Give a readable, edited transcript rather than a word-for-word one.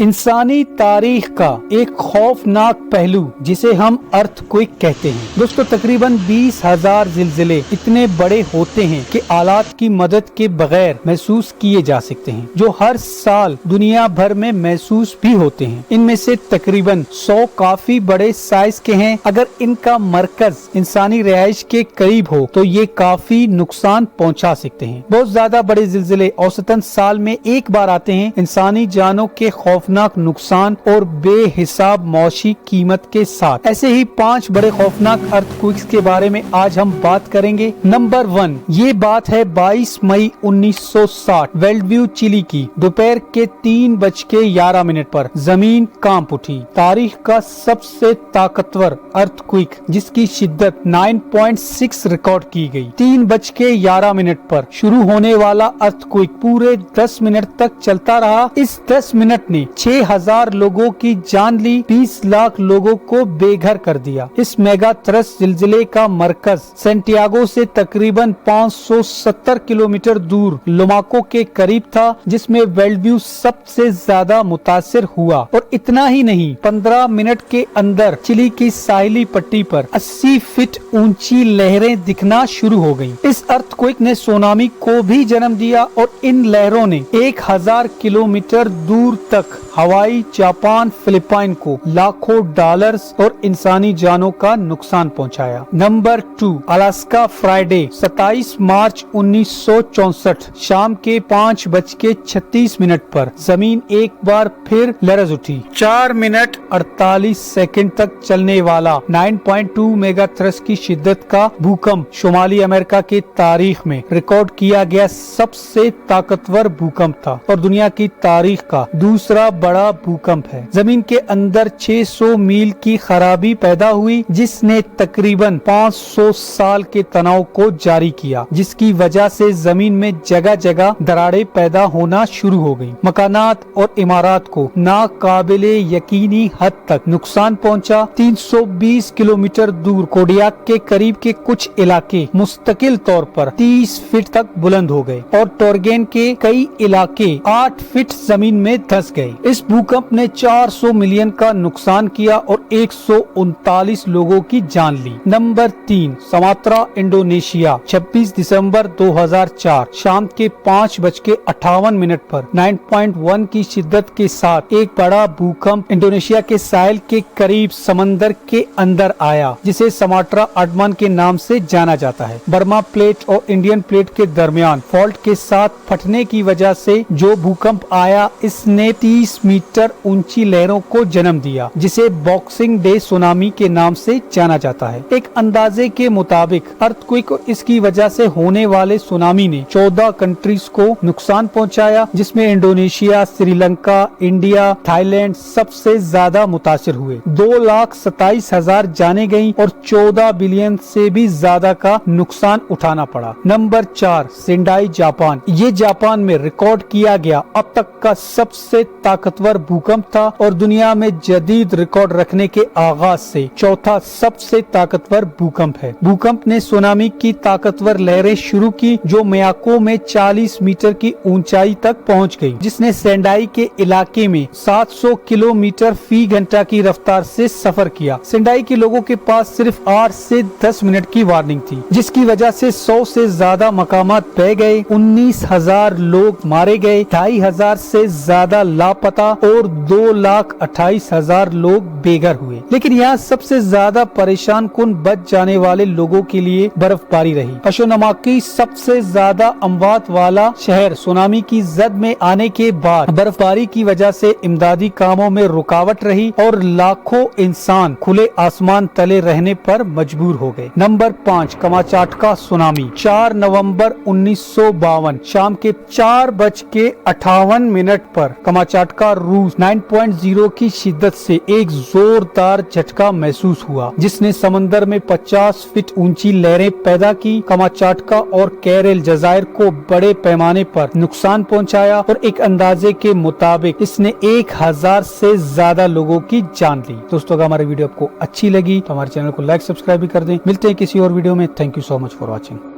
इंसानी तारीख का एक खौफनाक पहलू जिसे हम अर्थक्वेक कहते हैं। दोस्तों, तकरीबन 20,000 जिलजिले इतने बड़े होते हैं कि आलात की मदद के बगैर महसूस किए जा सकते हैं, जो हर साल दुनिया भर में महसूस भी होते हैं। इनमें से तकरीबन 100 काफी बड़े साइज के हैं। अगर इनका मरकज इंसानी रिहाइश के करीब हो तो ये काफी नुकसान पहुंचा सकते हैं। बहुत ज्यादा बड़े जिलजिले औसतन साल में एक बार आते हैं। इंसानी जानों के खौफनाक नुकसान और बेहिसाब मौशी कीमत के साथ ऐसे ही 5 बड़े खौफनाक अर्थक्वेक्स के बारे में आज हम बात करेंगे। नंबर 1, ये बात है 22 मई 1960 वेल्डव्यू चिली की दोपहर के 3:11 पर जमीन कांप उठी। तारीख का सबसे ताकतवर अर्थक्वेक जिसकी शिद्दत 9.6 रिकॉर्ड की गई। 3:11 पर शुरू होने वाला अर्थक्वेक पूरे 10 मिनट तक चलता रहा। इस 10 मिनट ने 6,000 लोगों की जान ली, 20 लाख लोगों को बेघर कर दिया। इस मेगा थ्रस्ट जिलजिले का मरकज सैंटियागो से तकरीबन 570 किलोमीटर दूर लोमाको के करीब था, जिसमें वेल्डव्यू सबसे ज्यादा मुतासिर हुआ। और इतना ही नहीं, 15 मिनट के अंदर चिली की साहिली पट्टी पर 80 फीट ऊंची लहरें दिखना शुरू हो गयी। इस अर्थक्वेक ने सुनामी को भी जन्म दिया और इन लहरों ने 1000 किलोमीटर दूर तक हवाई, जापान, फिलिपाइन को लाखों डॉलर्स और इंसानी जानों का नुकसान पहुंचाया। नंबर 2, अलास्का फ्राइडे 27 मार्च 1964 शाम के 5:36 पर जमीन एक बार फिर लरज उठी। 4 मिनट 48 सेकंड तक चलने वाला 9.2 मेगा थ्रस्ट की शिद्दत का भूकंप शुमाली अमेरिका के तारीख में रिकॉर्ड किया गया सबसे ताकतवर भूकंप था और दुनिया की तारीख का दूसरा बड़ा भूकंप है। जमीन के अंदर 600 मील की खराबी पैदा हुई, जिसने तकरीबन 500 साल के तनाव को जारी किया, जिसकी वजह से जमीन में जगह जगह दरारें पैदा होना शुरू हो गयी। मकानात और इमारत को नाकाबिले यकीनी हद तक नुकसान पहुंचा। 320 किलोमीटर दूर कोडियाक के करीब के कुछ इलाके मुस्तकिल तौर पर 30 फीट तक बुलंद हो गए और टोरगेन के कई इलाके 8 फीट जमीन में धंस गए। इस भूकंप ने 400 मिलियन का नुकसान किया और 139 लोगों की जान ली। नंबर 3, सुमात्रा इंडोनेशिया 26 दिसंबर 2004 शाम के 5:58 पर 9.1 की शिद्दत के साथ एक बड़ा भूकंप इंडोनेशिया के साहिल के करीब समंदर के अंदर आया, जिसे सुमात्रा अडमान के नाम से जाना जाता है। बर्मा प्लेट और इंडियन प्लेट के दरमियान फॉल्ट के साथ फटने की वजह से जो भूकंप आया, इसने 30 मीटर ऊंची लहरों को जन्म दिया, जिसे बॉक्सिंग डे सुनामी के नाम से जाना जाता है। एक अंदाजे के मुताबिक अर्थक्वेक और इसकी वजह से होने वाले सुनामी ने 14 कंट्रीज को नुकसान पहुंचाया, जिसमें इंडोनेशिया, श्रीलंका, इंडिया, थाईलैंड सबसे ज्यादा मुतासिर हुए। 2,27,000 जाने गयी और 14 बिलियन से भी ज्यादा का नुकसान उठाना पड़ा। Number 4, Sendai Japan. ये जापान में रिकॉर्ड किया गया अब तक का सबसे ताकतवर भूकंप था और दुनिया में जदीद रिकॉर्ड रखने के आगाज से चौथा सबसे ताकतवर भूकंप है। भूकंप ने सुनामी की ताकतवर लहरें शुरू की, जो मियाको में 40 मीटर की ऊंचाई तक पहुंच गई, जिसने सेंडाई के इलाके में 700 किलोमीटर फी घंटा की रफ्तार से सफर किया। सेंडाई के लोगों के पास सिर्फ 8 से 10 मिनट की वार्निंग थी, जिसकी वजह से 100 से ज्यादा मकामात बह गए, 19,000 लोग मारे गए, 2,500 से ज्यादा लापता और 2,28,000 लोग बेघर हुए। लेकिन यहाँ सबसे ज्यादा परेशान कुन बच जाने वाले लोगों के लिए बर्फबारी रही। अशोनमाकी सबसे ज्यादा अमवात वाला शहर सुनामी की जद में आने के बाद बर्फबारी की वजह से इमदादी कामों में रुकावट रही और लाखों इंसान खुले आसमान तले रहने पर मजबूर हो गए। नंबर 5, कमाचाटका सुनामी 4 नवंबर 1952 शाम के 4:58 पर कमाचाटका रूस 9.0 की शिद्दत से एक जोरदार झटका महसूस हुआ, जिसने समंदर में 50 फीट ऊंची लहरें पैदा की। कमाचाटका और कैरेल जजायर को बड़े पैमाने पर नुकसान पहुंचाया और एक अंदाजे के मुताबिक इसने 1000 से ज्यादा लोगों की जान ली। दोस्तों, अगर हमारी वीडियो आपको अच्छी लगी तो हमारे चैनल को लाइक, सब्सक्राइब भी कर दें। मिलते हैं किसी और वीडियो में। Thank you so much for watching.